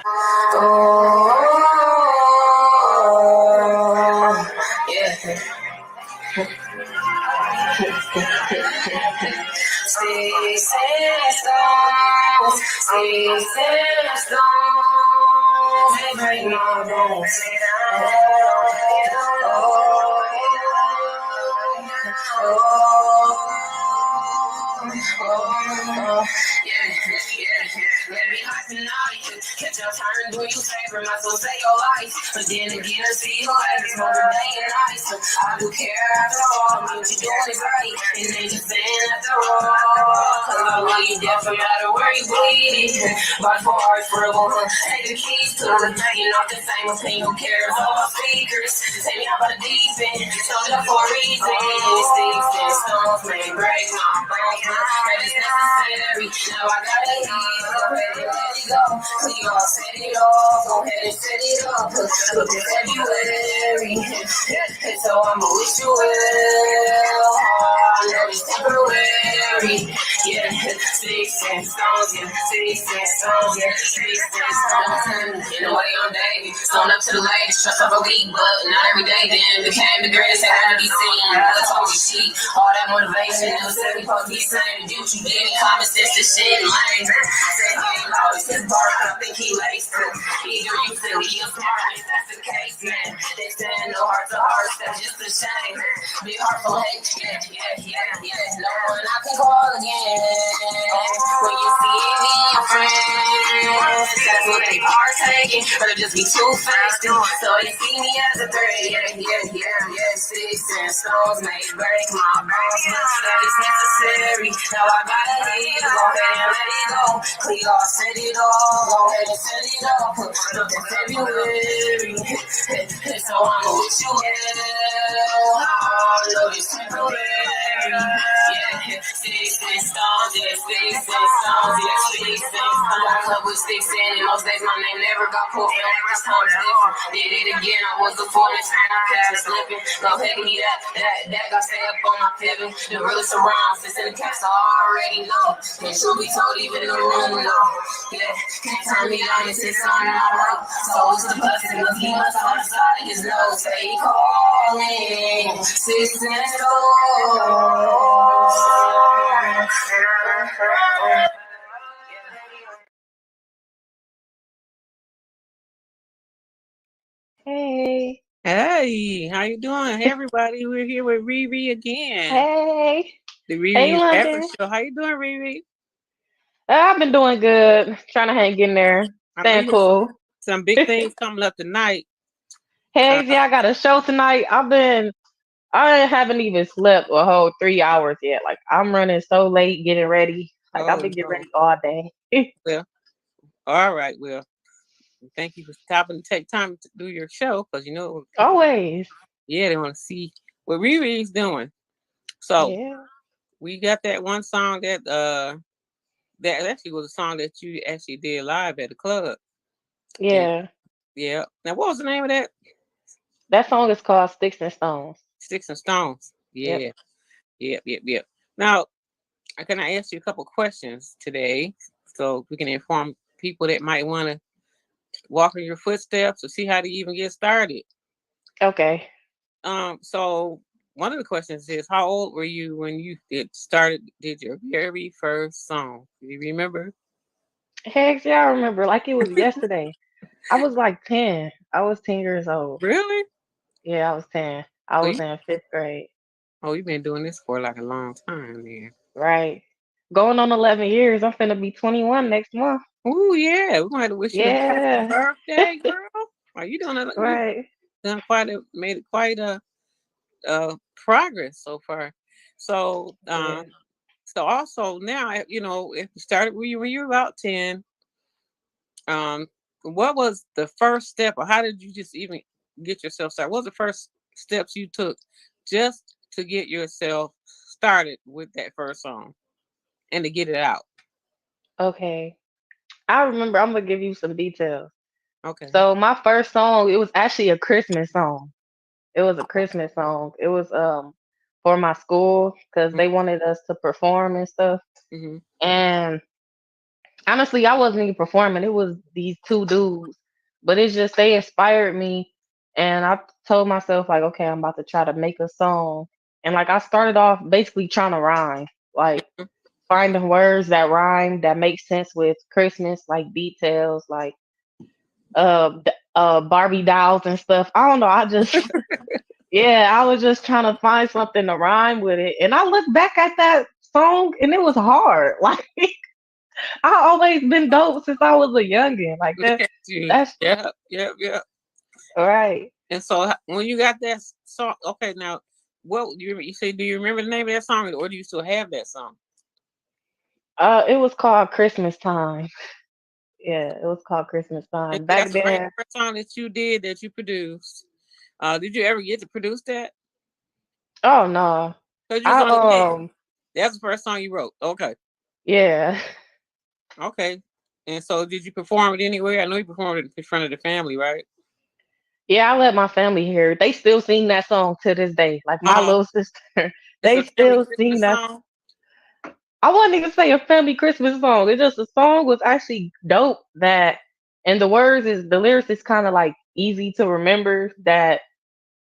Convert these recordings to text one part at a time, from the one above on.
Oh, yeah. Sticks and stones, sticks and stones, they break my bones. Let me hype tonight. Catch your turn, do you favor my soul, say your life. But then again, I see your life is more than day and night. So I do care after all. I mean, you doing it right. And they just saying after all. Cause I love you deaf no matter where you bleed. By four hearts for a woman. Take the keys to it. You're not the same opinion. Who cares? All my speakers. Take me out by the deep end. Told up for a reason. Sticks and stones may break my bones. That is necessary. Now I gotta leave. Go ahead and let it go. So you all set it off. Go ahead and set it up. Look at February. So I'ma wish you well. I know it's temporary. Yeah, sticks and stones. Yeah, sticks and stones. Yeah, sticks and stones. In the way I'm Davey. Stone up to the latest. Trust of a week, but not every day. Then became the greatest. Had to be seen. But told me she. All that motivation. Never said we supposed to be same. Do what you did. Common sense. This shit lame. Said he ain't always his bar. I think he laced it. Either you silly, you smart. If that's the case, man. They saying no heart to heart. That's just a shame. Big heart for hate. Yeah. No one I can call again. When you see me, your friends. That's what they partaking. But it just be two-faced. So they see me as a threat. Yeah. Sticks and stones may break my bones. That is necessary. Now I gotta leave. Go ahead and let it go. Clear off, set it off. Go ahead and set it up. Look at February. So I'ma wish you well. I know it's temporary. Yeah, sticks and stones. Yeah, sticks and stones. Yeah, sticks and stones. I club with sticks in it. Most days my name never got pulled. Every time's different. Did it again. I was a fool. This time I kept slipping. Go ahead and get that got stay up on my pivot. The realest around. Since in the cast, I already know. And truth be told, even the room know. Yeah, can't turn me on. It's his son and I wrote. So it's the blessing. Look, he must on the side of his nose. Say he calling. Six and Hey, Hey, how you doing? Hey, everybody. We're here with Rere again. hey, The hey, Rere's After London. Show. How you doing, Rere? I've been doing good, trying to hang in there, I know staying you got cool. some big things coming up tonight. Hey, Uh, yeah, I got a show tonight. I haven't even slept a whole 3 hours yet. Like I'm running so late, getting ready. Like I've oh, been getting no. ready all day. Well, all right. Well, thank you for stopping to take time to do your show because you know people, Always, yeah, they want to see what Rere's doing. So yeah, we got that one song that actually was a song that you actually did live at the club. And yeah. yeah. Now what was the name of that? That song is called "Sticks and Stones." Sticks and Stones. Yep. Yeah. Yep. Now, can I ask you a couple questions today so we can inform people that might want to walk in your footsteps or see how to even get started? Okay. So one of the questions is, how old were you when you did your very first song? Do you remember? Heck yeah, I remember like it was yesterday. I was like 10. I was 10 years old. Really? Yeah, I was 10. I Oh, was in fifth grade. you've been doing this for like a long time, then. Right. Going on 11 years. I'm finna be 21 next month. Oh yeah, we're going to wish you a happy Yeah. birthday, girl. Are you doing it? You Right. done made it quite a progress so far. So, Yeah. so also now, if you started when you were about 10, um, what was the first step, or how did you just even get yourself started? What was the first steps you took just to get yourself started with that first song and to get it out? Okay. I remember I'm gonna give you some details. Okay. So my first song, it was actually a Christmas song. It was a Christmas song. It was for my school because they wanted us to perform and stuff. Mm-hmm. And Honestly, I wasn't even performing. It was these two dudes, but it's just they inspired me, and I told myself like, okay, I'm about to try to make a song, and like I started off basically trying to rhyme, like finding words that rhyme that make sense with Christmas, like details, like Barbie dolls and stuff. I don't know. I just yeah, I was just trying to find something to rhyme with it, and I look back at that song, and it was hard. Like I always been dope since I was a youngin. Like Look at you. that's Yeah, yeah, yeah. right. And so when you got that song, okay, now what you say? Do you remember the name of that song, or do you still have that song? It was called Christmas Time. Yeah, it was called Christmas And Time. that's Back the very then, first song that you did that you produced. Did you ever get to produce that? oh no. Because you was I only 10. That's the first song you wrote. Okay. yeah. Okay. And so did you perform it anywhere? I know you performed it in front of the family, right? Yeah, I let my family hear it. They still sing that song to this day. Like my Um, little sister, it's they a family still sing Christmas that. song. I wouldn't even say a family Christmas song. It's just the song was actually dope that and the lyrics is kind of like easy to remember that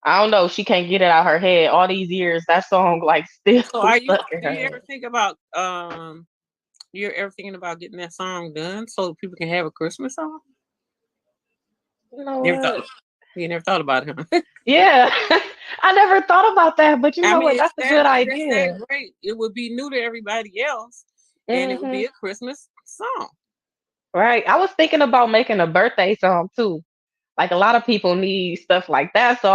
I don't know, she can't get it out her head. All these years that song like still So are you stuck in do her you head. ever think about you're ever thinking about getting that song done so people can have a Christmas song? You know Never thought what? you never thought about it, huh? Yeah. I never thought about that, but you I know mean, what? That's a good if that's that idea. great, it would be new to everybody else, and it would be Hmm. a Christmas song. Right. I was thinking about making a birthday song too. Like a lot of people need stuff like that. So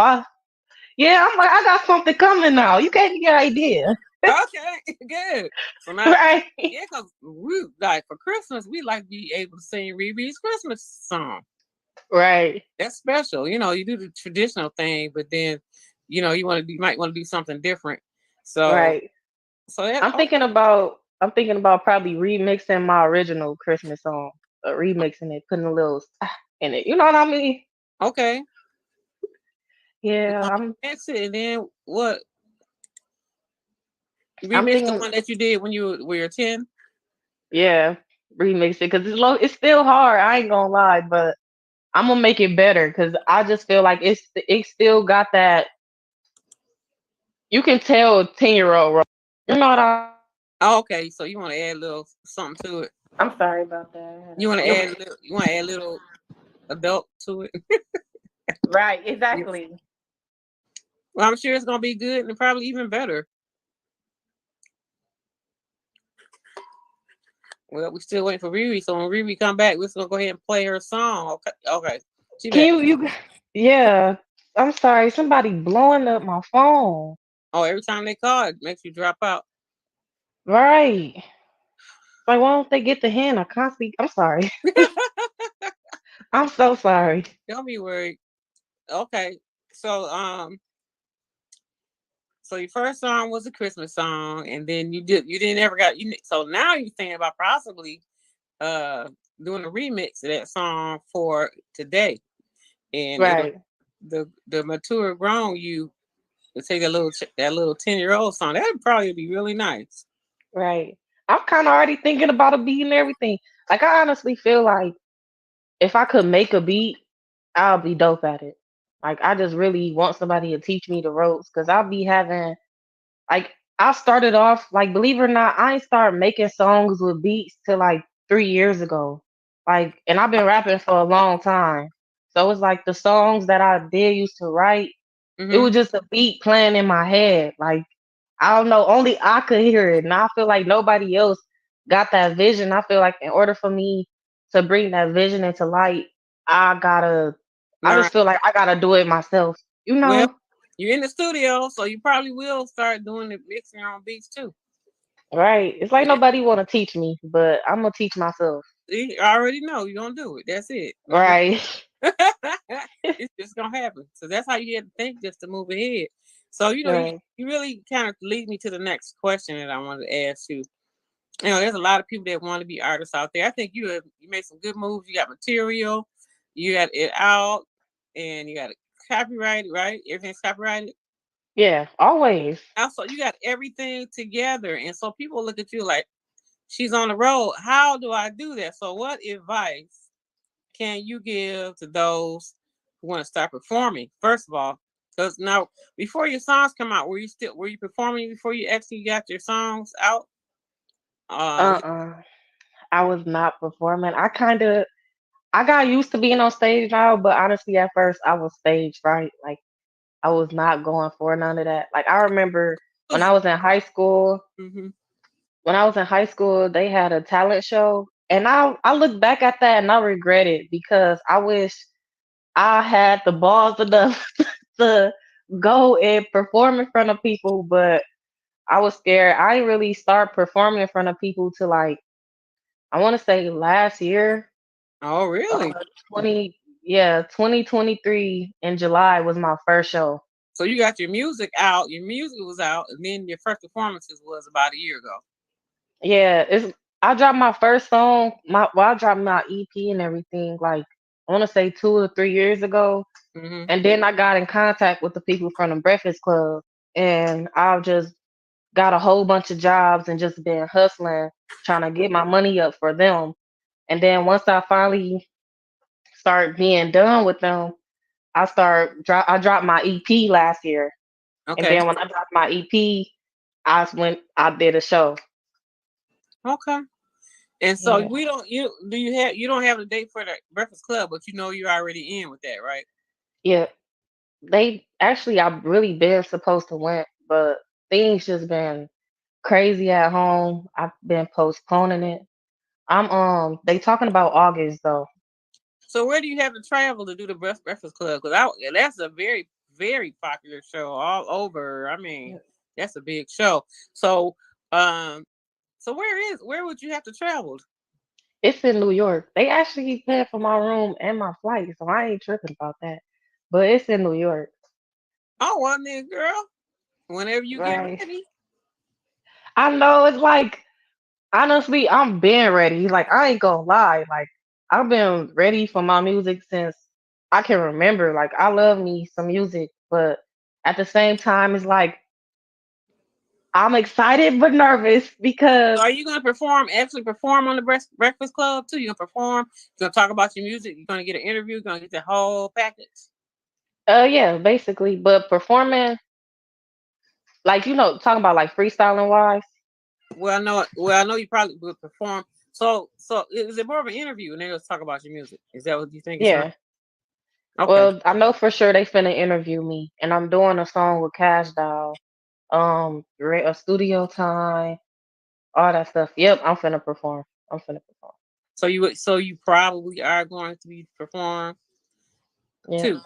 yeah, I'm like, I got something coming now. You gave me an idea. Okay, good. So now, Right. yeah, because we like for Christmas, we like to be able to sing Rere's Christmas song. Right. That's special. You know, you do the traditional thing, but then, you might want to do something different. So, Right. so that okay, I'm thinking about probably remixing my original Christmas song. Remixing it, putting a little in it. You know what I mean? okay. You're Yeah, gonna mix it, and then what? I'm Remix the thinking one that you did when you were 10. yeah, remix it because it's still hard. I ain't gonna lie, but I'm gonna make it better because I just feel like it still got that. You can tell a 10-year-old. You know what Oh, okay, so you want to add a little something to it. I'm sorry about that. You want to add a little. You want to add a little adult to it. Right, Yeah. exactly. Well, I'm sure it's gonna be good and probably even better. Well, we still waiting for Riri. So when Riri come back, we're just gonna go ahead and play her song. Okay. Okay. She Can back. yeah. I'm sorry. Somebody blowing up my phone. Oh, every time they call, it makes you drop out. Right. Like, why don't they get the hand? I constantly. I'm sorry. I'm so sorry. Don't be worried. Okay. So so your first song was a Christmas song, and then you didn't ever got you. So now you're thinking about possibly uh doing a remix of that song for today, and it'll Right. the mature grown you to take that little 10-year-old song. That'd probably be really nice. Right. I'm kind of already thinking about a beat and everything. Like, I honestly feel like if I could make a beat, I'll be dope at it. Like, I just really want somebody to teach me the ropes because I'll be having like I started off like believe it or not, I ain't started making songs with beats till like 3 years ago. Like and I've been rapping for a long time. So it's like the songs that I did used to write, it Mm-hmm. was just a beat playing in my head. Like I don't know, only I could hear it. And I feel like nobody else got that vision. I feel like in order for me to bring that vision into light, I gotta I Learn. just feel like I gotta do it myself. You Well, know? you're in the studio, so you probably will start doing the mixing your own beats too. Right. It's like Yeah, nobody want to teach me, but I'm gonna teach myself. see, I already know you're gonna do it. That's it. You're gonna. Right. It's just gonna happen. So that's how you had to think just to move ahead. So Right. you really kind of lead me to the next question that I wanted to ask you. There's a lot of people that want to be artists out there. I think you made some good moves. You got material, you got it out, and you got it copyrighted, right? Everything's copyrighted. Yeah. Always. Also, you got everything together, and so people look at you like she's on the road. How do I do that? So, what advice can you give to those who want to start performing? First of all, because now before your songs come out, were you performing before you actually got your songs out? Uh, Uh-uh. I was not performing. I got used to being on stage now, but honestly at first I was stage fright. Like I was not going for none of that. Like I remember when I was in high school, mm-hmm. they had a talent show, and I look back at that and I regret it because I wish I had the balls enough to go and perform in front of people, but I was scared. I didn't really start performing in front of people till like I want to say last year. Oh, really? 20 yeah, 2023 in July was my first show. So you got your music out. Your music was out, and then your first performances was about a year ago. Yeah, it's I dropped my first song, I dropped my EP and everything like I want to say 2 or 3 years ago, Mm-hmm. and then I got in contact with the people from the Breakfast Club, and I've just got a whole bunch of jobs and just been hustling, trying to get my money up for them. And then once I finally start being done with them, I dropped my EP last year, and Okay. then when I dropped my EP, I did a show. Okay. And so Yeah, we don't you don't have a date for the Breakfast Club, but you know you're already in with that, right? yeah. They actually I've really been supposed to win, but things just been crazy at home. I've been postponing it. They talking about August though. So where do you have to travel to do the Breakfast Club? Because that's a very very popular show all over. I mean, that's a big show. So um, so where would you have to travel? It's in New York. They actually paid for my room and my flight, so I ain't tripping about that. But it's in New York. Oh, well then, girl, whenever you get Right. ready. I know it's like honestly, I'm been ready. Like I ain't gonna lie. Like I've been ready for my music since I can remember. Like I love me some music, but at the same time it's like I'm excited but nervous because So are you gonna actually perform on the Breakfast Club too? You gonna perform? You gonna talk about your music? You gonna get an interview? You gonna get the whole package? yeah, basically. But performing like talking about like freestyling wise. Well, I know you probably would perform. So is it more of an interview, and they'll talk about your music? Is that what you think it's gonna? Yeah. Okay. Well, I know for sure they finna interview me, and I'm doing a song with Cash Doll. A studio time, all that stuff. Yep, I'm finna perform. I'm finna perform. So you probably are going to be perform Yeah, too.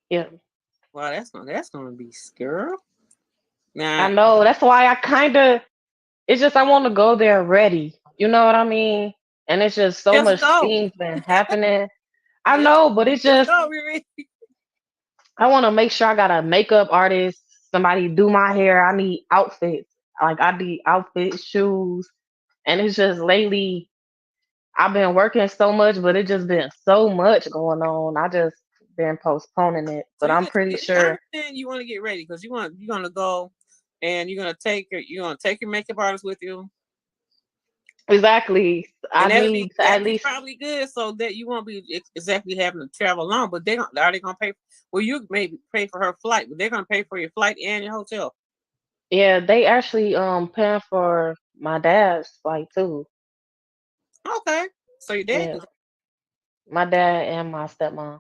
yeah. Wow, that's gonna be girl. I Now, know. That's why I kind of. It's just I want to go there ready. You know what I mean? And it's just so just much go. things been happening. I Just know, but it's just just go, Rere. I want to make sure I got a makeup artist, somebody do my hair. I need outfits. Like I need outfits, shoes, and it's just lately I've been working so much, but it just been so much going on. I just been postponing it, So but you I'm got pretty I sure understand you want to get ready because you're gonna go and you're gonna take your makeup artist with you. exactly. I And need to at that'd be least, probably good so that you won't be exactly having to travel alone. But are they gonna pay? Well, you maybe pay for her flight, but they're gonna pay for your flight and your hotel. yeah, they actually paying for my dad's flight too. Okay, so your dad Yeah, can. my dad and my stepmom.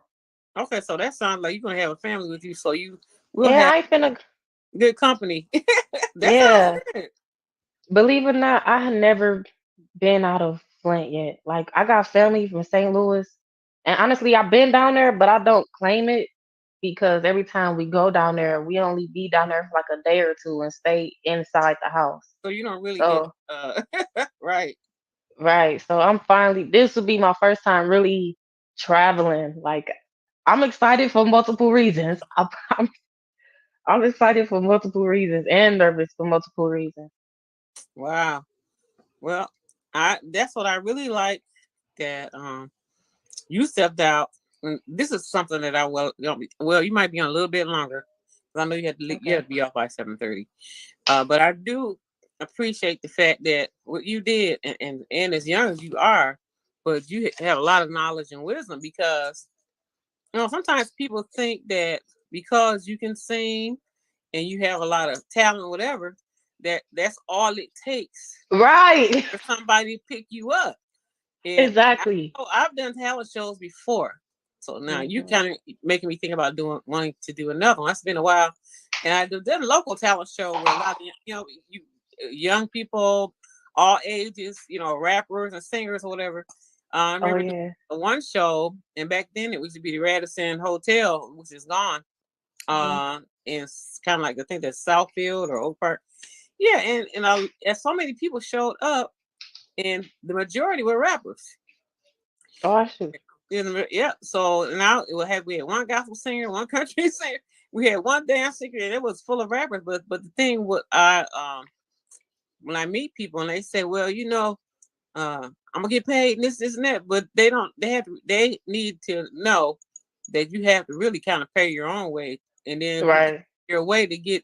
Okay, so that sounds like you're gonna have a family with you, so you will Yeah, have I ain't finna. good company. That sounds Yeah, good. believe it or not, I had never been out of Flint yet. Like I got family from St. Louis, and honestly, I've been down there, but I don't claim it because every time we go down there, we only be down there for like a day or two and stay inside the house. So you don't really get So right. right, so I'm finally. This will be my first time really traveling. Like I'm excited for multiple reasons. I'm, I'm excited for multiple reasons and nervous for multiple reasons. Wow. Well, I that's what I really like that you stepped out. And this is something that I well you might be on a little bit longer because I know you had to Okay. be off by 7:30. But I do. appreciate the fact that what you did, and as young as you are, but you have a lot of knowledge and wisdom, because sometimes people think that because you can sing and you have a lot of talent, whatever, that's all it takes Right. for somebody to pick you up. And Exactly. I've done talent shows before, so now you Hmm. kind of making me think about wanting to do another one. That's been a while, and I did a local talent show where a lot of young people, all ages, rappers and singers or whatever. I Oh remember doing yeah. one show, and back then it used to be the Radisson Hotel, which is gone. Hmm. And it's kind of like, I think that's Southfield or Oak Park. Yeah, and so many people showed up, and the majority were rappers. Oh, I shoot. Yeah. So now we had one gospel singer, one country singer, we had one dance singer, and it was full of rappers. But the thing, what I when I meet people and they say, well, I'm gonna get paid and this and that, but they don't. They need to know that you have to really kind of pay your own way, and then Right. your way to get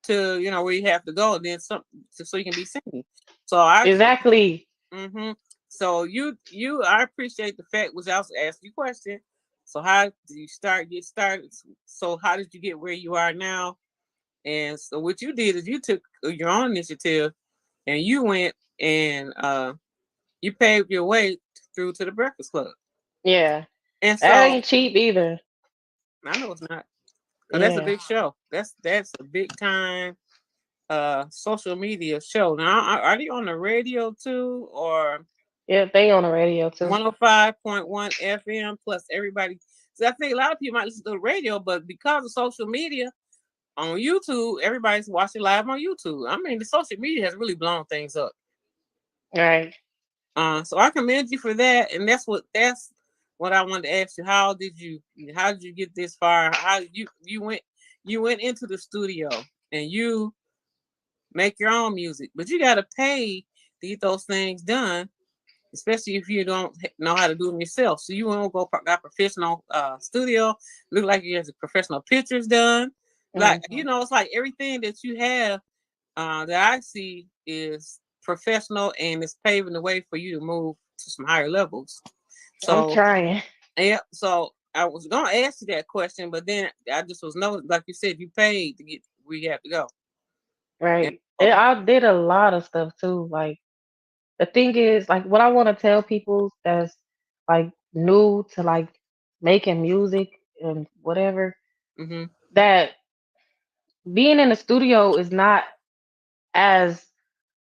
to where you have to go, and then some so you can be seen. So I Exactly. Mm-hmm. So I appreciate the fact, which I was asking you a question. So how did you get started? So how did you get where you are now? And so what you did is you took your own initiative and you went and you paved your way through to the Breakfast Club. Yeah. And That so ain't cheap either. I know it's not, because that's a Yeah. big show. That's a big time social media show. Now are they on the radio too, or Yeah, they on the radio too. 105.1 FM plus everybody? So I think a lot of people might listen to the radio, but because of social media on YouTube, everybody's watching live on YouTube. I mean, the social media has really blown things up. Right. So I commend you for that, and that's what I wanted to ask you. How did you get this far? How you went into the studio and you make your own music, but you got to pay to get those things done, especially if you don't know how to do them yourself. So you won't go got professional studio, look like you have professional pictures done. Like Hmm. it's like everything that you have that I see is professional, and it's paving the way for you to move to some higher levels. I'm So trying. yeah, so I was gonna ask you that question, but then I just was like you said, you paid to get where you have to go. And Right. And so, I did a lot of stuff too. Like the thing is, like what I want to tell people that's like new to like making music and whatever, hmm that being in the studio is as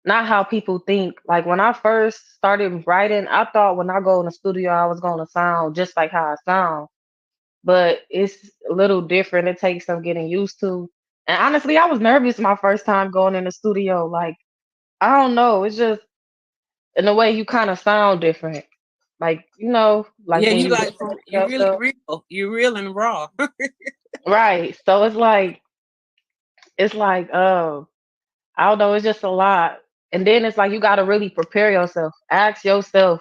not how people think. Like when I first started writing, I thought when I go in the studio I was gonna sound just like how I sound. But it's a little different. It takes some getting used to. And honestly, I was nervous my first time going in the studio. Like, I don't know, it's just in a way you kind of sound different. Like, like yeah, when you you like recording you really yourself. real, you real and raw. Right. So it's like I don't know, it's just a lot. And then it's like you gotta really prepare yourself. Ask yourself,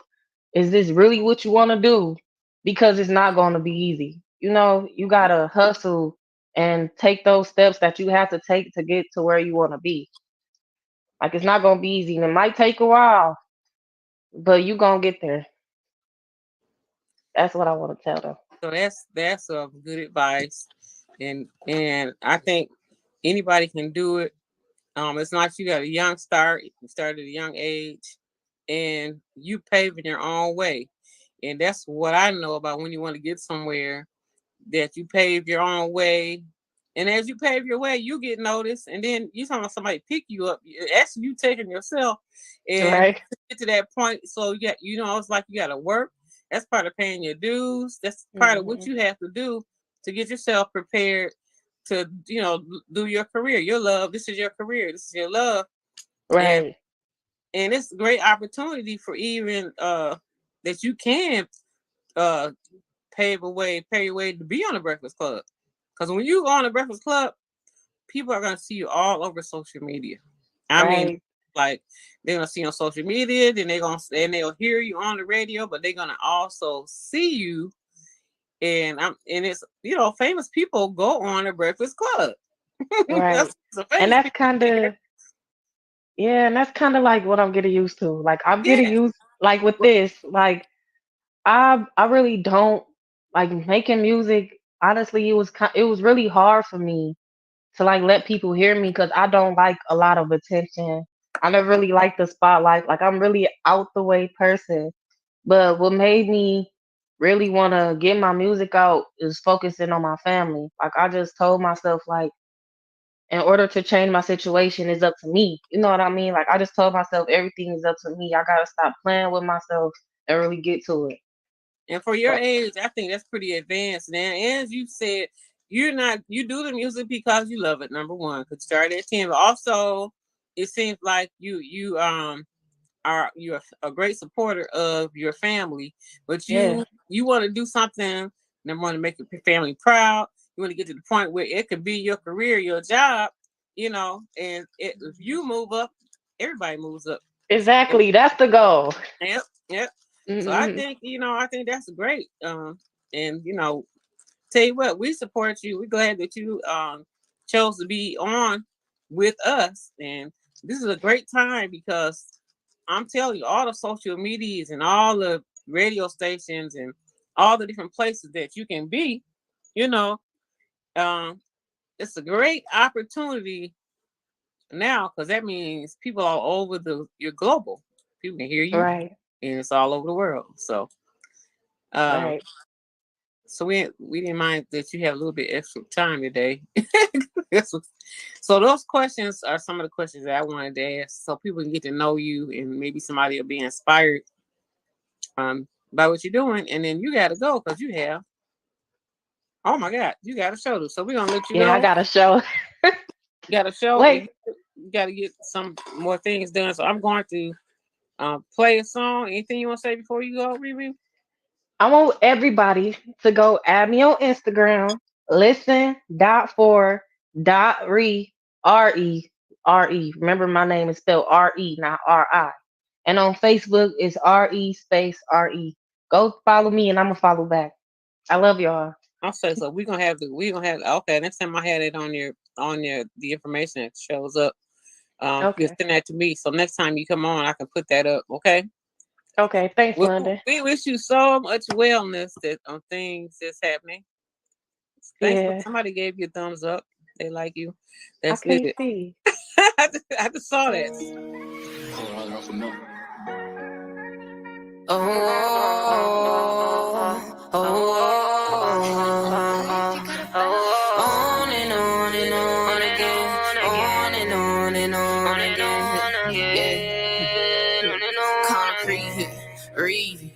is this really what you wanna do? Because it's not gonna be easy. You gotta hustle and take those steps that you have to take to get to where you wanna be. Like it's not gonna be easy. And it might take a while, but you gonna get there. That's what I wanna tell them. So that's a good advice, and I think anybody can do it. It's not you got a young start. You start at a young age, and you paving your own way, and that's what I know about when you want to get somewhere. That you pave your own way, and as you pave your way, you get noticed, and then you talking about somebody pick you up. Actually, you taking yourself, and Right? to get to that point. So it's like you got to work. That's part of paying your dues. That's part of what Hmm. you have to do to get yourself prepared to do your career, your love. This is your career. This is your love, and Right. it's a great opportunity for even that you can uh pay your way to be on the Breakfast Club. Because when you go on the Breakfast Club, people are gonna see you all over social media. I mean, Right. like they're gonna see you on social media, then they'll hear you on the radio, but they're gonna also see you. And it's famous people go on the Breakfast Club. Right. Some And famous that's people kind there. of Yeah, and that's kind of like what I'm getting used to. Like I'm getting Yeah. used like with this. Like I really don't like making music. Honestly, it was really hard for me to like let people hear me because I don't like a lot of attention. I never really liked the spotlight. Like I'm really out the way person. But what made me really want to get my music out is focusing on my family. Like I just told myself like in order to change my situation is up to me. You know what I mean? Like I just told myself everything is up to me. I gotta stop playing with myself and really get to it. And for your So age, I think that's pretty advanced. Now, as you said, you do the music because you love it. Number one, because you started at 10, but also it seems like you're a great supporter of your family, but yeah, you want to do something. Number one, to make your family proud. You want to get to the point where it could be your career, your job, if you move up, everybody moves up. exactly. That's the goal. Yep, yep. So Hmm. I think that's great. And tell you what, we support you. We're glad that you chose to be on with us, and this is a great time because I'm telling you, all the social medias and all the radio stations and all the different places that you can be, you know, um, it's a great opportunity now because that means people all over you're global. People can hear you, Right, and it's all over the world. Um, right. so we didn't mind that you have a little bit extra time today. So those questions are some of the questions that I wanted to ask, so people can get to know you, and maybe somebody will be inspired by what you're doing. And then you got to go because you have, oh my God, you got a show. So we're gonna let you Yeah, I go. got a show. You got a show, and Wait, you got to get some more things done. So I'm going to play a song. Anything you want to say before you go, Riri? I want everybody to go add me on Instagram. Listen dot for dot re. Remember my name is spelled re, not ri. And on Facebook it's re space re. Go follow me and I'm gonna follow back. I love y'all. I'll say so. We're gonna have okay. Next time I had it on your the information that shows up. You Okay. send that to me. So next time you come on, I can put that up. Okay. Okay. Thanks, We, London. we wish you so much wellness that on things that's happening. Thanks for Yeah. somebody gave you a thumbs up. They like you. I That's good. can't see. I just saw that. Oh, on and on and on again, on and on and on again. Yeah, concrete, read.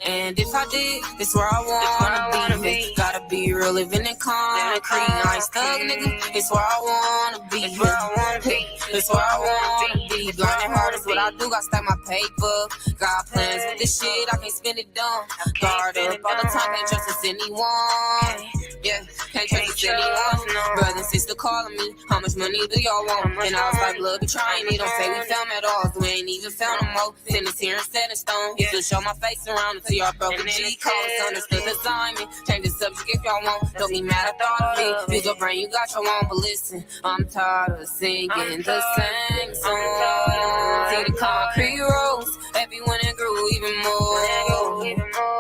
And if I did, it's where I wanna be. Gotta be real, living in concrete. I ain't stuck, nigga. It's where I wanna be. It's where I wanna be. Grinding hard is what I do. Gotta stack my paper. Got plans with this shit. I can't spend it dumb. Guard up all the time. Can't trust anyone. Yeah, can't trust anyone. Brother and sister calling me. How much money do y'all want? And I was like, look, we trying. They don't say we found at all. We ain't even found no more. Send us here and set in stone. You still show my face around until y'all broke a G. Call us understood the assignment. Change the subject if y'all want. Don't be mad, I thought of it. Use your brain, you got your own. But listen, I'm tired of singing the same song. See the concrete rose. Everyone it grew even more.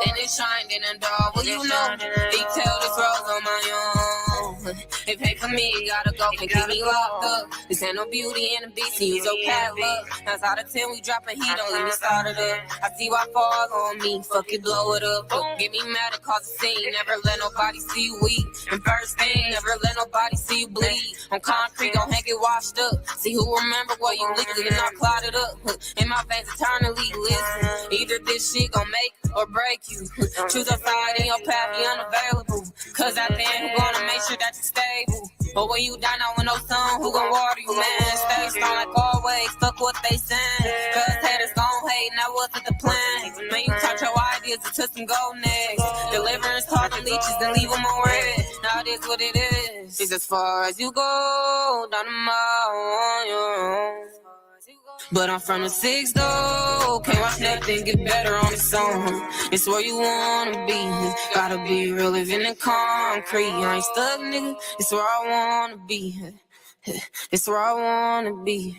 And it shined in the dark. Well, you know, detail this rose on my own. If ain't for me, you gotta go, can keep me locked up. This ain't no beauty in the beast, use your padlock. 9 out of 10, we dropping heat, don't let me start it up. I see why fall on me, fuck it, blow it up. Don't get me mad and cause a scene, never let nobody see you weak. And first thing, never let nobody see you bleed. On concrete, don't hang it washed up. See who remember what you legally and not clotted up. In my veins eternally, listen. Either this shit gon' make or break you. Choose a side in your path, be unavailable. Cause at the end, who gonna make sure that you're stable? But when you die, not with no sun, who gon' water you, man? Stay strong like always, fuck what they saying. Cause haters gon' hate, and that wasn't the plan. Man, you taught your ideas to some gold next. Deliverance taught the leeches, then leave them on red. Now it is what it is. It's as far as you go, down the mile on your own. But I'm from the 6 though, can't watch nothing get better on its own. It's where you wanna be, gotta be real, living in concrete. I ain't stuck, nigga, it's where I wanna be. It's where I wanna be.